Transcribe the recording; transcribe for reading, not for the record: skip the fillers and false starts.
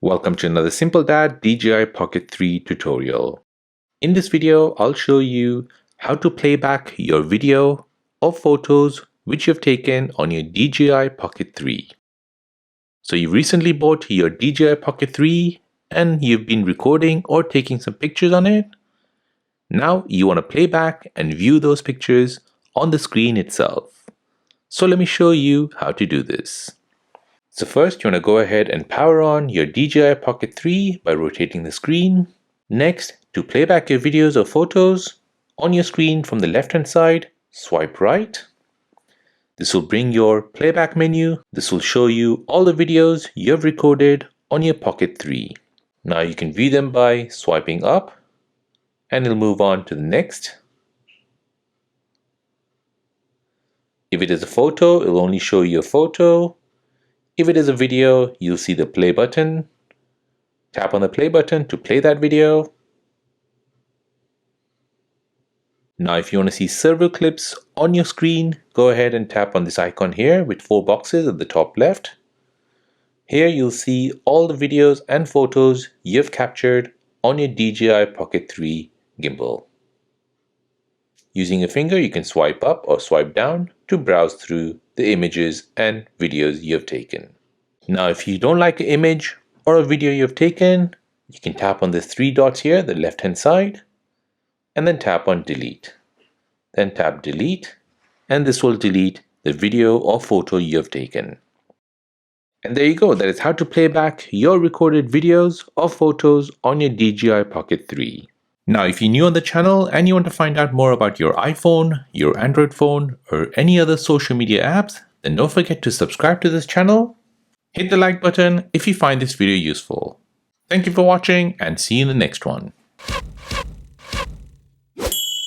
Welcome to another Simple Dad DJI Pocket 3 tutorial. In this video, I'll show you how to play back your video or photos which you've taken on your DJI Pocket 3. So you recently bought your DJI Pocket 3 and you've been recording or taking some pictures on it. Now you want to play back and view those pictures on the screen itself. So let me show you how to do this. So first, you want to go ahead and power on your DJI Pocket 3 by rotating the screen. Next, to play back your videos or photos, on your screen from the left-hand side, swipe right. This will bring your playback menu. This will show you all the videos you have recorded on your Pocket 3. Now you can view them by swiping up, and it'll move on to the next. If it is a photo, it'll only show you a photo. If it is a video, you'll see the play button. Tap on the play button to play that video. Now if you want to see several clips on your screen, go ahead and tap on this icon here with 4 boxes at the top left. Here you'll see all the videos and photos you've captured on your DJI Pocket 3 gimbal. Using your finger, you can swipe up or swipe down to browse through the images and videos you've taken. Now, if you don't like an image or a video you've taken, you can tap on the 3 dots here, the left-hand side, and then tap on delete. Then tap delete, and this will delete the video or photo you have taken. And there you go. That is how to play back your recorded videos or photos on your DJI Pocket 3. Now, if you're new on the channel and you want to find out more about your iPhone, your Android phone, or any other social media apps, then don't forget to subscribe to this channel. Hit the like button if you find this video useful. Thank you for watching and see you in the next one.